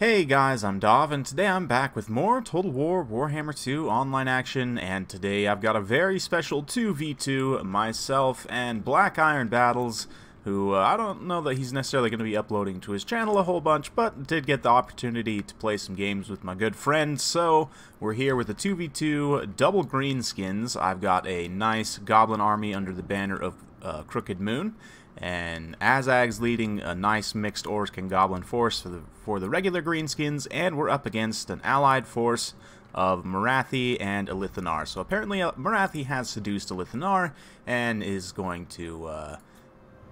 Hey guys, I'm Dov, and today I'm back with more Total War Warhammer 2 online action, and today I've got a very special 2v2, myself and Black Iron Battles, who I don't know that he's necessarily going to be uploading to his channel a whole bunch, but did get the opportunity to play some games with my good friend, so we're here with a 2v2 double Greenskins. I've got a nice goblin army under the banner of Crooked Moon, and Azag's leading a nice mixed orc and goblin force for the regular Greenskins, and we're up against an allied force of Morathi and Elithanar. So apparently Morathi has seduced Elithanar and is going to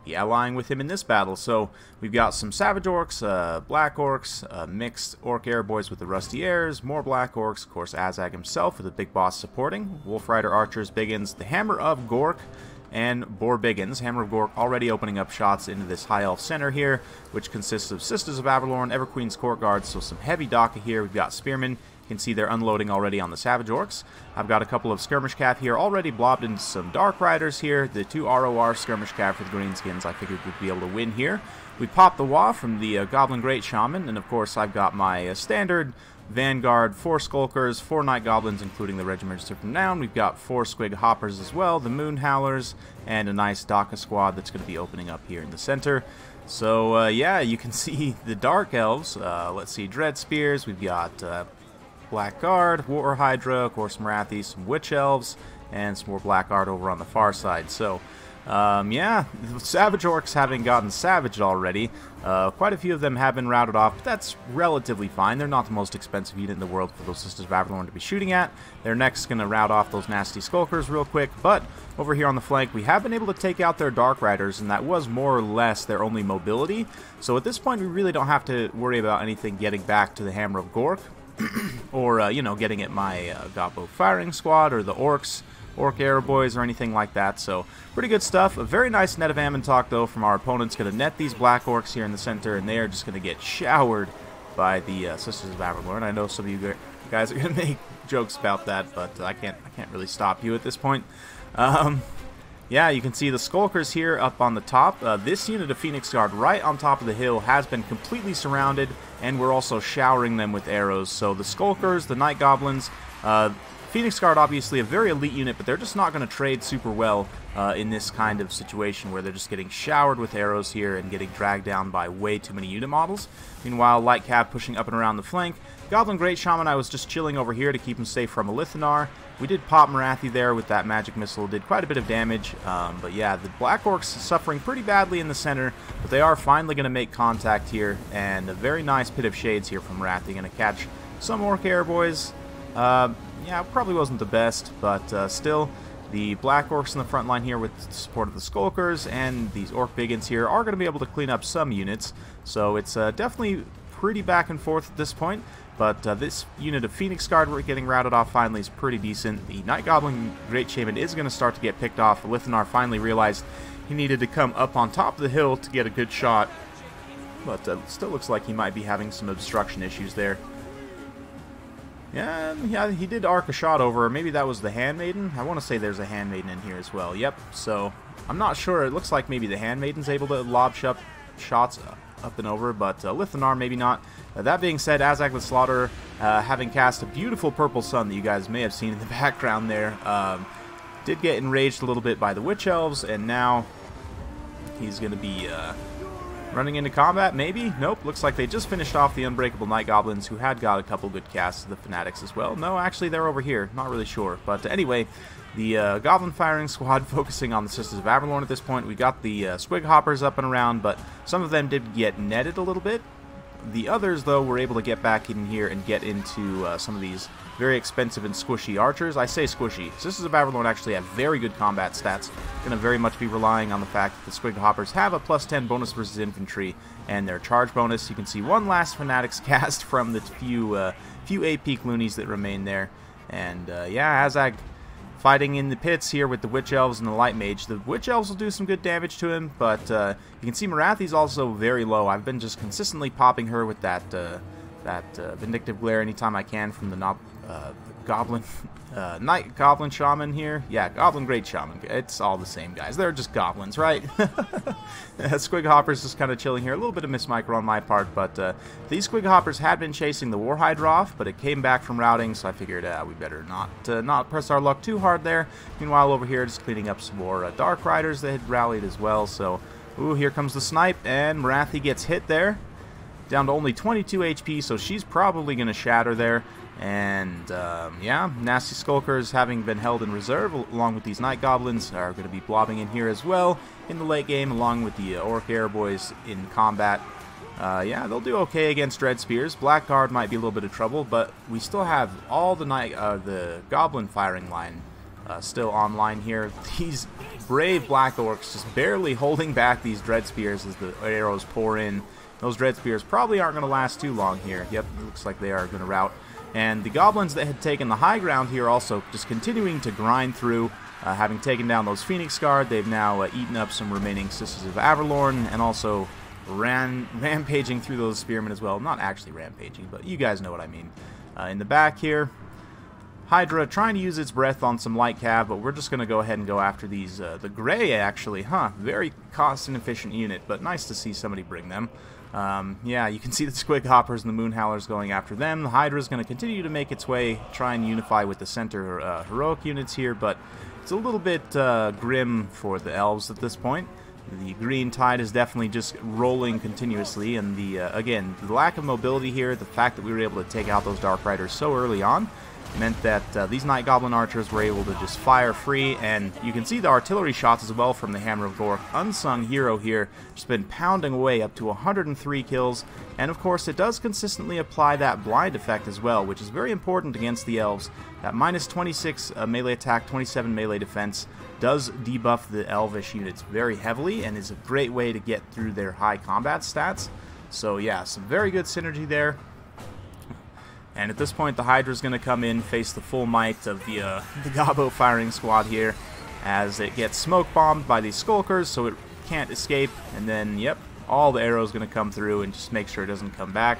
be allying with him in this battle. So we've got some Savage Orcs, Black Orcs, mixed Orc Airboys with the Rusty Airs, more Black Orcs, of course Azag himself with the Big Boss supporting, Wolf Rider Archers, Biggins, the Hammer of Gork, and Boar Biggins. Hammer of Gork already opening up shots into this High Elf center here, which consists of Sisters of Avalorn, Everqueen's Court Guards, so some heavy Daka here. We've got Spearmen. You can see they're unloading already on the Savage Orcs. I've got a couple of Skirmish Cav here, already blobbed into some Dark Riders here. The two ROR Skirmish Cav for the Greenskins, I figured we'd be able to win here. We popped the Wa from the Goblin Great Shaman, and of course I've got my standard Vanguard, 4 Skulkers, 4 Night Goblins, including the Regimented from Noun. We've got 4 Squig Hoppers as well, the Moon Howlers, and a nice Daka squad that's going to be opening up here in the center. So, yeah, you can see the Dark Elves. Let's see, Dread Spears. We've got Black Guard, War Hydra, of course Morathi, some Witch Elves, and some more Black Guard over on the far side. So, yeah, the Savage Orcs having gotten savaged already. Quite a few of them have been routed off, but that's relatively fine. They're not the most expensive unit in the world for those Sisters of Avalorn to be shooting at. They're next going to rout off those nasty Skulkers real quick, but over here on the flank, we have been able to take out their Dark Riders, and that was more or less their only mobility. So at this point, we really don't have to worry about anything getting back to the Hammer of Gork, or, you know, getting at my Gobbo Firing Squad, or the Orcs, Orc Airboys, or anything like that. So pretty good stuff. A very nice net of Ammon talk though from our opponents. Going to net these Black Orcs here in the center, and they are just going to get showered by the Sisters of Avalorn. I know some of you guys are going to make jokes about that, but I can't really stop you at this point. Yeah, you can see the Skulkers here up on the top. This unit of Phoenix Guard right on top of the hill has been completely surrounded, and we're also showering them with arrows. So the Skulkers, the Night Goblins, Phoenix Guard obviously a very elite unit, but they're just not going to trade super well in this kind of situation where they're just getting showered with arrows here and getting dragged down by way too many unit models. Meanwhile, Light Cav pushing up and around the flank. Goblin Great Shaman, I was just chilling over here to keep him safe from Elithanar. We did pop Morathi there with that magic missile, did quite a bit of damage, but yeah, the Black Orcs suffering pretty badly in the center, but they are finally going to make contact here, and a very nice Pit of Shades here from Morathi, going to catch some Orc Airboys. Yeah, probably wasn't the best, but still, the Black Orcs in the front line here with the support of the Skulkers and these Orc Biggins here are going to be able to clean up some units, so it's definitely pretty back and forth at this point. But this unit of Phoenix Guard we're getting routed off finally is pretty decent. The Night Goblin Great Shaman is going to start to get picked off. Elithanar finally realized he needed to come up on top of the hill to get a good shot, but still looks like he might be having some obstruction issues there. Yeah, he did arc a shot over. Maybe that was the Handmaiden. I want to say there's a Handmaiden in here as well. Yep, so I'm not sure. It looks like maybe the Handmaiden's able to lob shots up and over, but Elithanar maybe not. That being said, Azag the Slaughterer, having cast a beautiful purple sun that you guys may have seen in the background there, did get enraged a little bit by the Witch Elves, and now he's going to be running into combat, maybe? Nope, looks like they just finished off the Unbreakable Night Goblins, who had got a couple good casts of the Fanatics as well. No, actually, they're over here. Not really sure. But anyway, the Goblin Firing Squad focusing on the Sisters of Avalorn at this point. We got the Squig Hoppers up and around, but some of them did get netted a little bit. The others, though, were able to get back in here and get into some of these very expensive and squishy archers. I say squishy. Sisters of Avalorn actually have very good combat stats. Going to very much be relying on the fact that the Squig Hoppers have a +10 bonus versus infantry and their charge bonus. You can see one last Fanatics cast from the few AP loonies that remain there. And yeah, Azag fighting in the pits here with the Witch Elves and the Light Mage. The Witch Elves will do some good damage to him, but you can see Morathi's also very low. I've been just consistently popping her with that Vindictive Glare anytime I can from the Goblin, Knight Goblin Shaman here. Yeah, Goblin Great Shaman. It's all the same guys. They're just goblins, right? Squig Hopper's just kind of chilling here. A little bit of mismicro on my part, but these Squig Hoppers had been chasing the War Hydra off, but it came back from routing, so I figured we better not press our luck too hard there. Meanwhile, over here, just cleaning up some more Dark Riders that had rallied as well. So, ooh, here comes the snipe, and Marathi gets hit there. Down to only 22 HP, so she's probably going to shatter there. And, yeah, Nasty Skulkers, having been held in reserve, along with these Night Goblins, are going to be blobbing in here as well in the late game, along with the Orc Air Boys in combat. Yeah, they'll do okay against Dread Spears. Blackguard might be a little bit of trouble, but we still have all the Goblin firing line still online here. These brave Black Orcs just barely holding back these Dread Spears as the arrows pour in. Those Dread Spears probably aren't going to last too long here. Yep, it looks like they are going to rout. And the Goblins that had taken the high ground here also just continuing to grind through. Having taken down those Phoenix Guard, they've now eaten up some remaining Sisters of Averlorn, and also rampaging through those Spearmen as well. Not actually rampaging, but you guys know what I mean. In the back here, Hydra trying to use its breath on some light cav, but we're just going to go ahead and go after these. The Gray, actually, very cost and efficient unit, but nice to see somebody bring them. Yeah, you can see the Squig Hoppers and the Moon Howlers going after them. The Hydra is going to continue to make its way, try and unify with the center heroic units here, but it's a little bit grim for the Elves at this point. The green tide is definitely just rolling continuously, and again, the lack of mobility here, the fact that we were able to take out those Dark Riders so early on, meant that these Night Goblin archers were able to just fire free, and you can see the artillery shots as well from the Hammer of Gork. Unsung hero here, just been pounding away up to 103 kills, and of course it does consistently apply that blind effect as well, which is very important against the Elves. That minus 26 melee attack, 27 melee defense does debuff the Elvish units very heavily, and is a great way to get through their high combat stats. So yeah, some very good synergy there. And at this point, the Hydra's going to come in, face the full might of the Gobbo firing squad here, as it gets smoke bombed by these Skulkers, so it can't escape. And then, yep, all the arrows going to come through and just make sure it doesn't come back.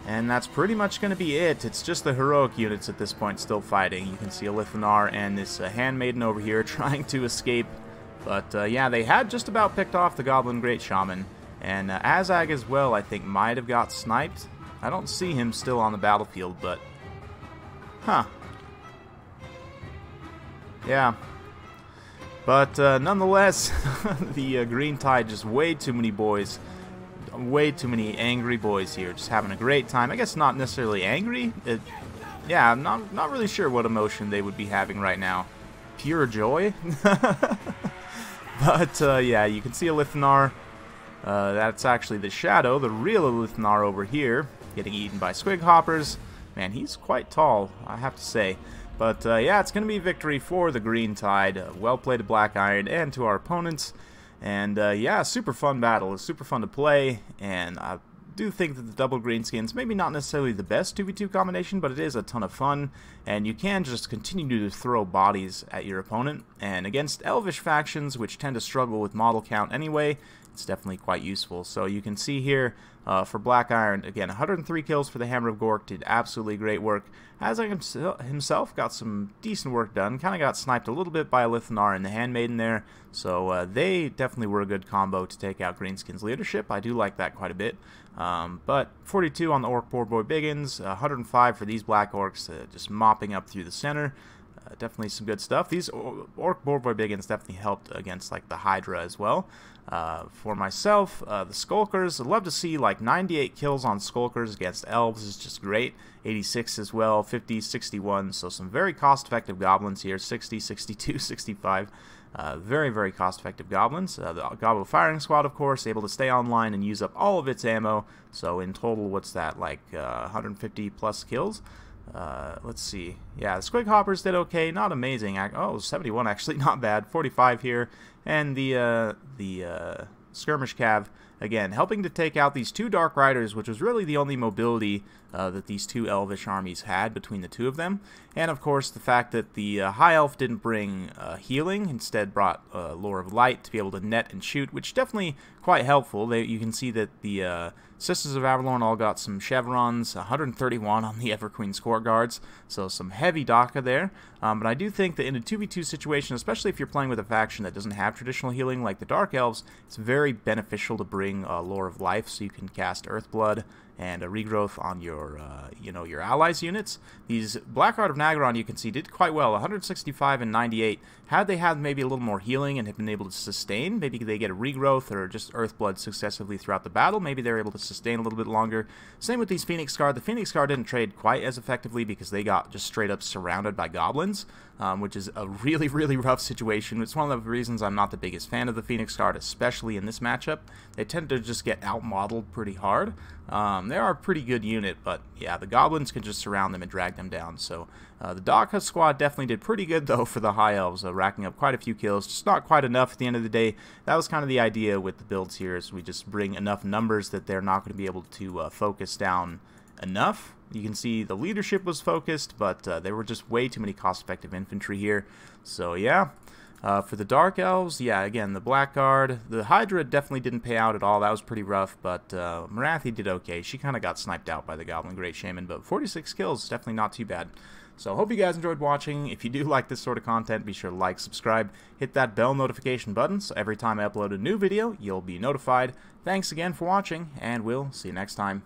And that's pretty much going to be it. It's just the heroic units at this point still fighting. You can see a Lithanar and this Handmaiden over here trying to escape. But yeah, they had just about picked off the Goblin Great Shaman. And Azag as well, I think, might have got sniped. I don't see him still on the battlefield, but... Huh. Yeah. But nonetheless, the Green Tide, just way too many boys. Way too many angry boys here, just having a great time. I guess not necessarily angry. Yeah, I'm not really sure what emotion they would be having right now. Pure joy? But yeah, you can see a Lithanar. That's actually the Shadow, the real Lithanar over here, getting eaten by Squig Hoppers. Man, he's quite tall, I have to say. But yeah, it's going to be victory for the Green Tide. Well played to Black Iron and to our opponents. And yeah, super fun battle. It's super fun to play, and I do think that the double Greenskins, maybe not necessarily the best 2v2 combination, but it is a ton of fun, and you can just continue to throw bodies at your opponent. And against Elvish factions, which tend to struggle with model count anyway, it's definitely quite useful. So you can see here, for Black Iron, again, 103 kills for the Hammer of Gork, did absolutely great work. Azag himself got some decent work done, kind of got sniped a little bit by a Lithanar and the Handmaiden there, so they definitely were a good combo to take out Greenskins' leadership. I do like that quite a bit. But 42 on the Orc Boar Boy Biggins, 105 for these Black Orcs, just mopping up through the center. Definitely some good stuff. These Orc Boar Boy Biggins definitely helped against like the Hydra as well. For myself, the Skulkers, I'd love to see like 98 kills on Skulkers against Elves is just great. 86 as well, 50, 61, so some very cost-effective goblins here, 60, 62, 65. Very, very cost-effective goblins. The Gobbo firing squad, of course, able to stay online and use up all of its ammo. So in total, what's that, like 150 plus kills? Let's see. Yeah, the Squig Hoppers did okay, not amazing. Oh, 71 actually, not bad. 45 here, and the Skirmish Cav, again, helping to take out these two Dark Riders, which was really the only mobility that these two Elvish armies had between the two of them. And, of course, the fact that the High Elf didn't bring healing, instead brought Lore of Light to be able to net and shoot, which definitely quite helpful. You can see that the Sisters of Avalorn all got some chevrons, 131 on the Everqueen's Court Guards, so some heavy DACA there. But I do think that in a 2v2 situation, especially if you're playing with a faction that doesn't have traditional healing like the Dark Elves, it's very beneficial to bring Lore of Life, so you can cast Earthblood and a regrowth on your, your allies' units. These Blackguard of Nagaron, you can see, did quite well, 165 and 98. Had they had maybe a little more healing and had been able to sustain, maybe they get a regrowth or just Earthblood successively throughout the battle, maybe they're able to sustain a little bit longer. Same with these Phoenix Guard. The Phoenix Guard didn't trade quite as effectively because they got just straight up surrounded by goblins, which is a really, really rough situation. It's one of the reasons I'm not the biggest fan of the Phoenix Guard, especially in this matchup. They tend to just get out-modeled pretty hard. They are a pretty good unit, but yeah, the goblins can just surround them and drag them down. So the DACA squad definitely did pretty good, though, for the High Elves, racking up quite a few kills. Just not quite enough at the end of the day. That was kind of the idea with the builds here, is we just bring enough numbers that they're not going to be able to focus down enough. You can see the leadership was focused, but there were just way too many cost-effective infantry here. So yeah. For the Dark Elves, yeah, again, the Blackguard, the Hydra definitely didn't pay out at all. That was pretty rough, but Marathi did okay. She kind of got sniped out by the Goblin Great Shaman, but 46 kills, definitely not too bad. So I hope you guys enjoyed watching. If you do like this sort of content, be sure to like, subscribe, hit that bell notification button, so every time I upload a new video, you'll be notified. Thanks again for watching, and we'll see you next time.